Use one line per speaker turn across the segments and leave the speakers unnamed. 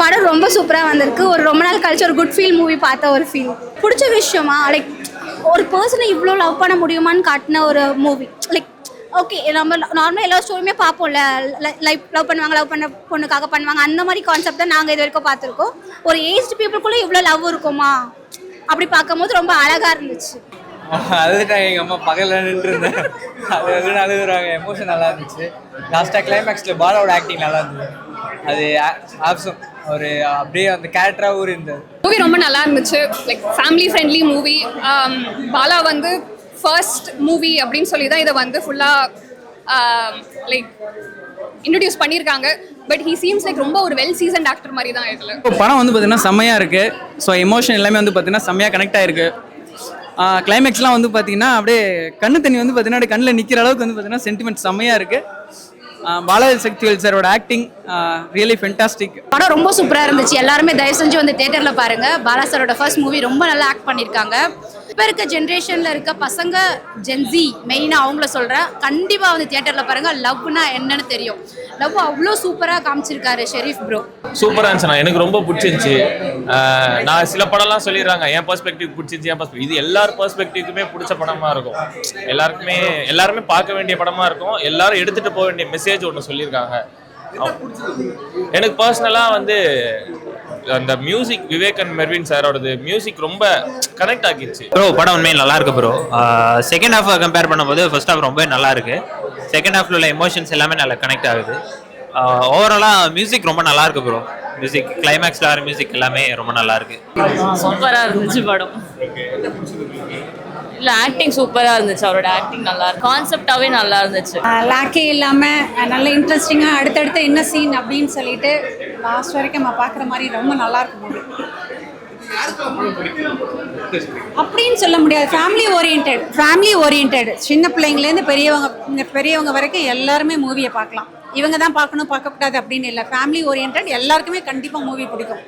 படம் ரொம்ப சூப்பராக வந்திருக்கு. ஒரு ரொம்ப நாள் கழிச்சு ஒரு குட் ஃபீல் மூவி பார்த்த ஒரு ஃபீல். பிடிச்ச விஷயமா லைக் ஒரு பர்சனை இவ்வளோ லவ் பண்ண முடியுமான்னு காட்டின ஒரு மூவி. லைக் ஓகே, நம்ம நார்மலாக எல்லா ஸ்டோரியுமே பார்ப்போம்ல, லவ் பண்ணுவாங்க, லவ் பண்ண பொண்ணுக்காக பண்ணுவாங்க, அந்த மாதிரி கான்செப்ட் தான் நாங்கள் இது வரைக்கும் பார்த்துருக்கோம். ஒரு ஏஜ்டு பீப்புளுக்குள்ளே இவ்வளோ லவ் இருக்குமா அப்படி பார்க்கும்போது ரொம்ப அழகாக இருந்துச்சு.
அழுதுட்டாங்க எங்கள் அம்மா பகலில் நின்றுருந்தேன். அது அழுகுறாங்க. எமோஷன் நல்லா இருந்துச்சு. லாஸ்ட்டாக கிளைமேக்ஸில் பாலாவோட ஆக்டிங் நல்லா இருந்தது. அது ஆப்சம் ஒரு அப்படியே அந்த கேரக்டராகவும் இருந்தது.
மூவி ரொம்ப நல்லா இருந்துச்சு. Like family friendly movie. Bala வந்து ஃபர்ஸ்ட் மூவி அப்படின்னு சொல்லி தான் இதை வந்து ஃபுல்லாக லைக் இன்ட்ரடியூஸ் பண்ணியிருக்காங்க. பட் ஹீ சீம்ஸ் லைக் ரொம்ப ஒரு வெல் சீசன்ட் ஆக்டர் மாதிரி தான் இதில்.
இப்போ படம் வந்து பார்த்தீங்கன்னா செம்மையாக இருக்குது. ஸோ எமோஷன் எல்லாமே வந்து பார்த்தீங்கன்னா செம்மையாக கனெக்ட் ஆகிருக்கு. கிளைமேக்ஸ்லாம் வந்து பார்த்தீங்கன்னா அப்படியே கண்ணு தண்ணி வந்து பார்த்தீங்கன்னா அப்படியே கண்ணில் நிற்கிற அளவுக்கு வந்து பார்த்தீங்கன்னா சென்டிமெண்ட் செம்மையாக இருக்குது. பாலாஜி சக்திவேல் சாரோட ஆக்டிங் ரியலி ஃபென்டாஸ்டிக்.
படம் ரொம்ப சூப்பராக இருந்துச்சு. எல்லாருமே தயவு செஞ்சு வந்து தேட்டரில் பாருங்கள். பாலா சாரோட ஃபர்ஸ்ட் மூவி ரொம்ப நல்லா ஆக்ட் பண்ணியிருக்காங்க. இப்போ இருக்க ஜென்ரேஷனில் இருக்க பசங்க ஜென்சி மெயினாக அவங்கள சொல்கிறேன், கண்டிப்பாக வந்து தியேட்டரில் பாருங்கள். லவ்னா என்னன்னு தெரியும். லவ் அவ்வளோ சூப்பராக காமிச்சிருக்காரு ஷெரீஃப் ப்ரோ.
சூப்பராக இருந்துச்சுண்ணா, எனக்கு ரொம்ப பிடிச்சிருந்துச்சி. நான் சில படம்லாம் சொல்லிடுறாங்க என் பெர்ஸ்பெக்டிவ் பிடிச்சிருந்துச்சி, என் பெர்ஸ்பெக்டிவ். இது எல்லார் பெர்ஸ்பெக்டிவ்க்குமே பிடிச்ச படமாக இருக்கும். எல்லாருமே பார்க்க வேண்டிய படமாக இருக்கும். எல்லாரும் எடுத்துகிட்டு போக வேண்டிய மெசேஜ் ஒன்று சொல்லியிருக்காங்க. எனக்கு பர்சனலாக வந்து அந்த மியூசிக் விவேக் அண்ட் மெர்வின் சாரோடது மியூசிக் ரொம்ப கனெக்ட் ஆகிடுச்சு.
ப்ரோ படம் உண்மையில் நல்லா இருக்கு ப்ரோ. செகண்ட் ஹாஃப் கம்பேர் பண்ணும்போது ஃபர்ஸ்ட் ஹாஃப் ரொம்ப நல்லா இருக்கு. செகண்ட் ஹாஃப்ல உள்ள எமோஷன்ஸ் எல்லாமே நல்லா கனெக்ட் ஆகுது. ஓவராலாக மியூசிக் ரொம்ப நல்லா இருக்கு ப்ரோ. மியூசிக் கிளைமேக்ஸில் வர மியூசிக் எல்லாமே ரொம்ப நல்லா இருக்கு.
சூப்பராக இருந்துச்சு படம். இல்லை ஆக்டிங் சூப்பராக இருந்துச்சு. அவரோட ஆக்டிங் நல்லா இருக்கு. கான்செப்டாகவே நல்லா இருந்துச்சு.
லாக்கே இல்லாமல் நல்ல இன்ட்ரெஸ்டிங்காக அடுத்தடுத்து என்ன சீன் அப்படின்னு சொல்லிட்டு லாஸ்ட் வரைக்கும் நம்ம பார்க்குற மாதிரி ரொம்ப நல்லா இருக்கும் மூவி. அப்படின்னு சொல்ல முடியாது. ஃபேமிலி ஓரியன்ட் சின்ன பிள்ளைங்கலேருந்து பெரியவங்க வரைக்கும் எல்லாருமே மூவியை பார்க்கலாம். இவங்க தான் பார்க்கணும் பார்க்கக்கூடாது அப்படின்னு இல்லை. ஃபேமிலி ஓரியன்ட் எல்லாருக்குமே கண்டிப்பாக மூவி பிடிக்கும்.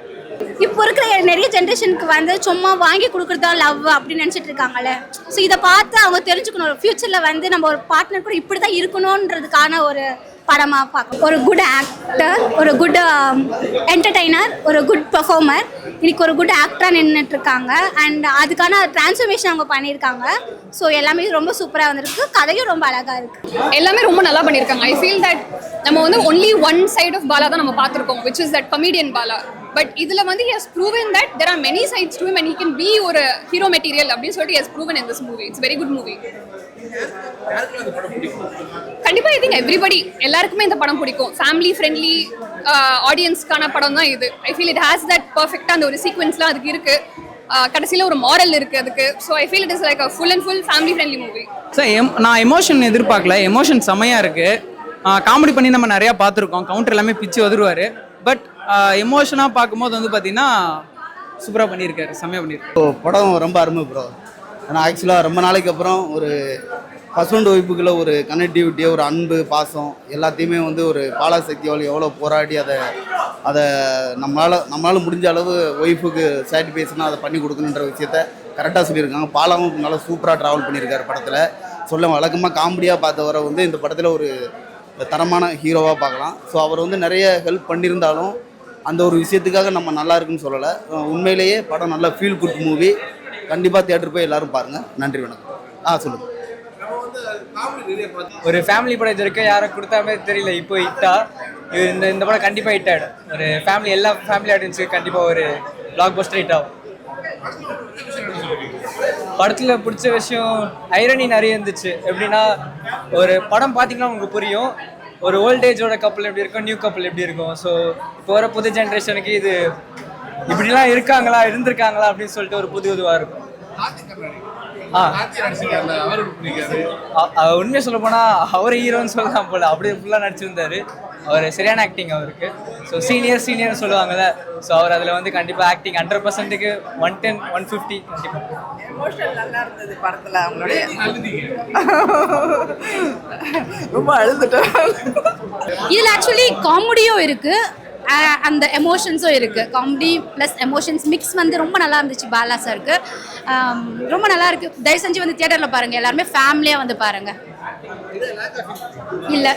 இப்போ இருக்கிற நிறைய ஜென்ரேஷனுக்கு வந்து சும்மா வாங்கி கொடுக்குறதா லவ் அப்படின்னு நினச்சிட்டு இருக்காங்கல்ல. ஸோ இதை பார்த்து அவங்க தெரிஞ்சுக்கணும், ஃப்யூச்சரில் வந்து நம்ம ஒரு பார்ட்னர் கூட இப்படி தான் இருக்கணுன்றதுக்கான ஒரு படமாக பார்க்கணும். ஒரு குட் ஆக்டர், ஒரு குட் என்டர்டெய்னர், ஒரு குட் பெர்ஃபார்மர், இன்னைக்கு ஒரு குட் ஆக்டராக நின்றுட்டுருக்காங்க. அண்ட் அதுக்கான டிரான்ஸ்ஃபர்மேஷன் அவங்க பண்ணியிருக்காங்க. ஸோ எல்லாமே ரொம்ப சூப்பராக வந்திருக்கு. கதையும் ரொம்ப அழகாக இருக்குது.
எல்லாமே ரொம்ப நல்லா பண்ணியிருக்காங்க. ஐ ஃபீல் தட் நம்ம வந்து only one side of Bala தான் நம்ம பார்த்துருக்கோம், which is that comedian Bala. But இதில் வந்து he has proven that there are many sides to him and he can be ஒரு ஹீரோ மெட்டீரியல் அப்படின்னு சொல்லிட்டு he has proven in this movie. It's a very good movie. கண்டிப்பாக I think everybody எல்லாருக்குமே இந்த படம் பிடிக்கும். ஃபேமிலி ஃப்ரெண்ட்லி ஆடியன்ஸ்க்கான படம் தான் இது. I feel it has that பர்ஃபெக்டாக அந்த ஒரு சீக்வன்ஸ்லாம் அதுக்கு இருக்குது. கடைசியில் ஒரு மாரல் இருக்குது அதுக்கு. So I feel it is like a full and full family friendly movie.
Sir நான் எமோஷன் எதிர்பார்க்கல. எமோஷன் செம்மையாக இருக்குது. காமெடி பண்ணி நம்ம நிறையா பார்த்துருக்கோம். கவுண்டர் எல்லாமே பிச்சு வந்துருவார். பட் எமோஷனாக பார்க்கும்போது வந்து பார்த்தீங்கன்னா சூப்பராக பண்ணியிருக்காரு, செம்மையாக பண்ணியிருக்காரு.
படம் ரொம்ப அருமை ப்ரோ. ஆனால் ஆக்சுவலாக ரொம்ப நாளைக்கு அப்புறம் ஒரு ஹஸ்பண்ட் ஒய்ஃபுக்குள்ள ஒரு கனெக்டிவிட்டியாக ஒரு அன்பு பாசம் எல்லாத்தையுமே வந்து ஒரு பாலா சக்திவேல் எவ்வளோ போராடி அதை நம்மளால் முடிஞ்ச அளவு ஒய்ஃபுக்கு சாட்டிஸ்ஃபேக்ஷனாக அதை பண்ணி கொடுக்கணுன்ற விஷயத்த கரெக்டாக சொல்லியிருக்காங்க. பாலாவும் நல்லா சூப்பராக ட்ராவல் பண்ணியிருக்காரு படத்தில். சொல்ல வழக்கமாக காமெடியாக பார்த்தவரை வந்து இந்த படத்தில் ஒரு தரமான ஹீரோவாக பார்க்கலாம். ஸோ அவர் வந்து நிறைய ஹெல்ப் பண்ணியிருந்தாலும் அந்த ஒரு விஷயத்துக்காக நம்ம நல்லா இருக்குன்னு சொல்லலை. உண்மையிலேயே படம் நல்ல ஃபீல் குட் மூவி. கண்டிப்பாக தியேட்டர் போய் எல்லாரும் பாருங்கள். நன்றி, வணக்கம். சொல்லுங்கள்.
ஒரு ஃபேமிலி படம் இது வரைக்கும் யாரை கொடுத்தாமே தெரியல. இப்போ ஹிட்டா இந்த படம் கண்டிப்பாக ஹிட் ஆகிடும். ஒரு ஃபேமிலி எல்லா ஃபேமிலி ஆடியன்ஸுக்கு கண்டிப்பாக ஒரு பிளாக் பஸ்டர் ஹிட் ஆகும். படத்தில் பிடிச்ச விஷயம் ஐரணி நிறைய இருந்துச்சு. எப்படின்னா ஒரு படம் பார்த்தீங்கன்னா உங்களுக்கு புரியும் ஒரு ஓல்டேஜோட கப்பல் எப்படி இருக்கும், நியூ கப்பல் எப்படி இருக்கும். ஸோ இப்போ வர புது ஜென்ரேஷனுக்கு இது இப்படிலாம் இருந்திருக்காங்களா அப்படின்னு சொல்லிட்டு ஒரு புது இதுவாக இருக்கும். உண்மையை சொல்ல போனால் அவர் ஹீரோன்னு சொல்லலாம் போல. அப்படி ஃபுல்லாக நடிச்சிருந்தாரு. அவர் சரியான ஆக்டிங் அவருக்கு. ஸோ சீனியர் சொல்லுவாங்கல்ல. ஸோ அவர் அதில் வந்து கண்டிப்பாக ஆக்டிங் 100%க்கு 110 150 கண்டிப்பாக.
எமோஷனல் நல்லா இருந்தது படத்தில். அவங்களுடைய ரொம்ப அழுதுட்டேன்.
இதில் ஆக்சுவலி காமெடியும் இருக்குது, அந்த எமோஷன்ஸும் இருக்குது. காமெடி ப்ளஸ் எமோஷன்ஸ் மிக்ஸ் வந்து ரொம்ப நல்லா இருந்துச்சு. பாலா சாருக்கு ரொம்ப நல்லா இருக்குது. தயவு செஞ்சு வந்து தியேட்டரில் பாருங்கள். எல்லாருமே ஃபேமிலியாக வந்து பாருங்கள். இல்லை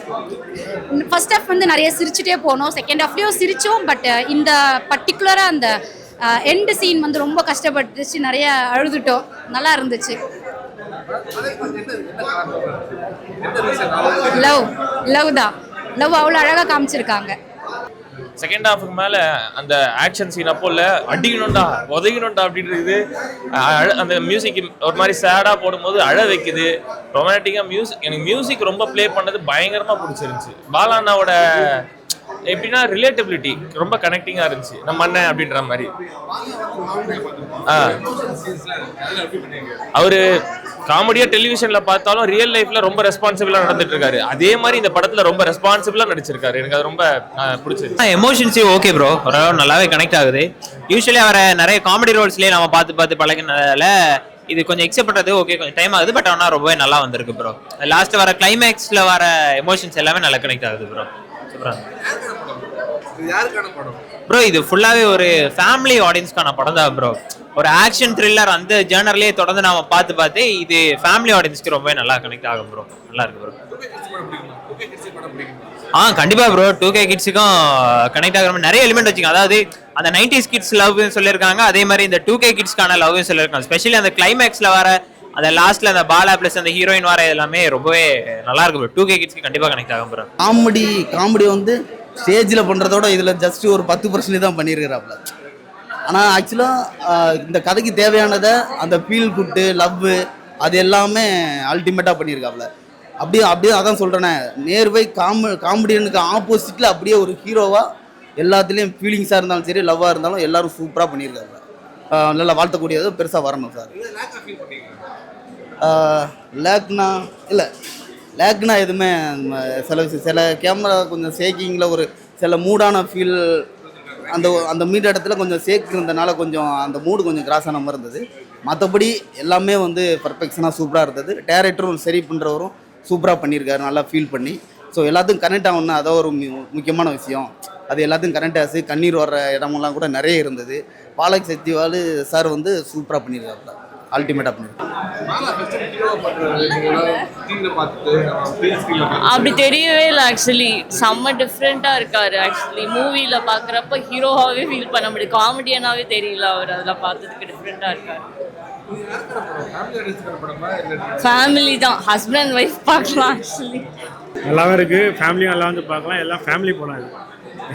ஃபர்ஸ்ட் ஹாஃப் வந்து நிறைய சிரிச்சுட்டே போனோம், செகண்ட் ஹாஃப்லேயும் சிரித்தோம். பட் இந்த பர்டிகுலராக அந்த எண்டு சீன் வந்து ரொம்ப கஷ்டப்பட்டுச்சு, நிறைய அழுதுட்டோம். நல்லா இருந்துச்சு. லவ் தான், லவ் அவ்வளோ அழகாக காமிச்சிருக்காங்க.
செகண்ட் ஹாஃபுக்கு மேலே அந்த ஆக்ஷன் சீன் அப்போ இல்லை அடிக்கணும்டா உதயணும்டா அப்படின்றது, அந்த மியூசிக் ஒரு மாதிரி சேடாக போடும்போது அழ வைக்குது. ரொமான்டிக்காக எனக்கு மியூசிக் ரொம்ப ப்ளே பண்ணது பயங்கரமாக பிடிச்சிருந்துச்சு. பாலாண்ணாவோட எப்படின்னா ரிலேட்டபிலிட்டி ரொம்ப கனெக்டிங்காக இருந்துச்சு, நம்ம அண்ணன் அப்படின்ற மாதிரி. அவரு காமெடியா டெலிவிஷன்ல பார்த்தாலும் ரியல் லைஃப்ல ரொம்ப ரெஸ்பான்சிபிளா நடந்துட்டு இருக்காரு. அதே மாதிரி இந்த படத்துல ரொம்ப ரெஸ்பான்சிபிளா நடிச்சிருக்காரு. எனக்கு அது ரொம்ப பிடிச்சிருக்கு.
எமோஷன்ஸே ஓகே ப்ரோ, ஓரளவு நல்லாவே கனெக்ட் ஆகுது. யூஸ்வலி அவரை நிறைய காமெடி ரோல்ஸ்லேயே நம்ம பார்த்து பழகினதால இது கொஞ்சம் எக்ஸெப்ட் பண்ணுறது ஓகே, கொஞ்சம் டைம் ஆகுது. பட் ஆனால் ரொம்பவே நல்லா வந்திருக்கு ப்ரோ. லாஸ்ட் வர கிளைமேக்ஸில் வர எமோஷன்ஸ் எல்லாமே நல்லா கனெக்ட் ஆகுது ப்ரோ. ப்ரோ இது ஃபுல்லாகவே ஒரு ஃபேமிலி ஆடியன்ஸ்க்கான படம் தான் ப்ரோ. ஒரு ஆக்ஷன் த்ரில்லர் அந்த ஜேர்னர்லேயே தொடர்ந்து நாம பார்த்து இது ஃபேமிலி ஆடியன்ஸ்க்கு ரொம்பவே நல்லா கனெக்ட் ஆகும் ப்ரோ. நல்லா இருக்கு ப்ரோ. கண்டிப்பா ப்ரோ. 2K கிட்ஸுக்கும் கனெக்ட் ஆகிற மாதிரி நிறைய எலிமெண்ட் வச்சுங்க. அதாவது அந்த 90s கிட்ஸ் லவ் சொல்லியிருக்காங்க, அதே மாதிரி இந்த 2K கிட்ஸ்க்கான லவ் சொல்லியிருக்காங்க. ஸ்பெஷலி அந்த கிளைமேக்ஸ்ல வர அந்த லாஸ்ட்ல அந்த பாலா பிளஸ் அந்த ஹீரோயின் வர எல்லாமே ரொம்பவே நல்லா இருக்கு ப்ரோ. 2K கிட்ஸ்க்கு கண்டிப்பா கனெக்ட் ஆகும் ப்ரோ.
காமெடி வந்து ஸ்டேஜில் பண்ணுறதோட இதில் ஜஸ்ட் ஒரு 10% தான் பண்ணியிருக்கிறாப்புல. ஆனால் ஆக்சுவலாக இந்த கதைக்கு தேவையானதை அந்த ஃபீல் குட்டு லவ் அது எல்லாமே அல்டிமேட்டாக பண்ணியிருக்காப்புல. அப்படியே அதான் சொல்கிறேனே, நேர்வை காமெடியனுக்கு ஆப்போசிட்டில் அப்படியே ஒரு ஹீரோவாக எல்லாத்துலேயும் ஃபீலிங்ஸாக இருந்தாலும் சரி லவ்வாக இருந்தாலும் எல்லாரும் சூப்பராக பண்ணியிருக்காங்க. நல்லா வாழ்த்தக்கூடியது பெருசாக வரணும் சார். லேக்னா எதுவுமே சில கேமரா கொஞ்சம் ஷேக்கிங்கில் ஒரு சில மூடான ஃபீல் அந்த மீட் இடத்துல கொஞ்சம் ஷேக் இருந்தனால கொஞ்சம் அந்த மூடு கொஞ்சம் கிராஸ் ஆன மாதிரி இருந்தது. மற்றபடி எல்லாமே வந்து பர்ஃபெக்ஷனாக சூப்பராக இருந்தது. டேரக்டரும் சரி பண்ணுறவரும் சூப்பராக பண்ணியிருக்காரு, நல்லா ஃபீல் பண்ணி. ஸோ எல்லாத்துக்கும் கனெக்ட் ஆகணும்னா அதான் ஒரு முக்கியமான விஷயம். அது எல்லாத்துக்கும் கனெக்ட் ஆச்சு. கண்ணீர் வர்ற இடமெல்லாம் கூட நிறைய இருந்தது. பாலக் சக்திவால் சார் வந்து சூப்பராக பண்ணியிருக்காரு, அல்டிமேட்டாக பண்ணியிருக்காரு.
அப்படி தெரியவே இல்லை. ஆக்சுவலி செம்ம டிஃப்ரெண்ட்டாக இருக்காரு. ஆக்சுவலி மூவியில் பார்க்குறப்ப ஹீரோவாகவே ஃபீல் பண்ண முடியும், காமெடியனாகவே தெரியல அவர். அதெல்லாம் பார்த்ததுக்கு டிஃப்ரெண்ட்டாக இருக்காரு. ஃபேமிலி தான், ஹஸ்பண்ட் அண்ட் ஒய்ஃப் பார்க்கலாம். ஆக்சுவலி
நல்லாவே இருக்குது. ஃபேமிலியும் நல்லா வந்து பார்க்கலாம். எல்லாம் ஃபேமிலி போனாங்க.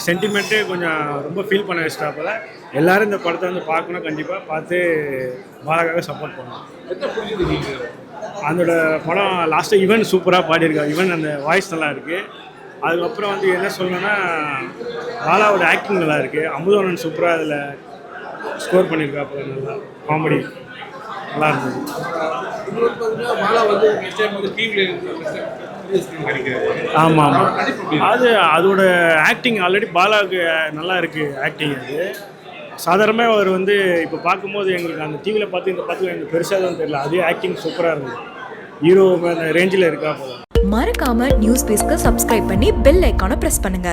சென்டிமெண்ட்டு கொஞ்சம் ரொம்ப ஃபீல் பண்ண வச்சிட்டாப்பல எல்லோரும் இந்த படத்தை வந்து பார்க்கணும். கண்டிப்பாக பார்த்து பாலாக்காக சப்போர்ட் பண்ணணும். அதோட படம் லாஸ்ட்டு ஈவன் சூப்பராக பாடியிருக்காரு. ஈவன் அந்த வாய்ஸ் நல்லா இருக்குது. அதுக்கப்புறம் வந்து என்ன சொல்லணும்னா பாலாவோட ஆக்டிங் நல்லா இருக்குது. அமுதவனன் சூப்பராக அதில் ஸ்கோர் பண்ணியிருக்காப்பல, நல்லா காமெடி நல்லா இருந்தது. ஆமாம் அதோட ஆக்டிங் ஆல்ரெடி பாலாவுக்கு நல்லா இருக்குது. ஆக்டிங் அது சாதாரணமாக அவர் வந்து இப்போ பார்க்கும்போது எங்களுக்கு அந்த டிவியில் பார்த்து இந்த படத்தில் எனக்கு பெருசாக தான் தெரியல. அதே ஆக்டிங் சூப்பராக இருந்தது. ஹீரோ ரேஞ்சில் இருக்கா போல.
மறக்காம நியூஸ் பேஸ்க்கு சப்ஸ்கிரைப் பண்ணி பெல் ஐக்கானை பிரஸ் பண்ணுங்க.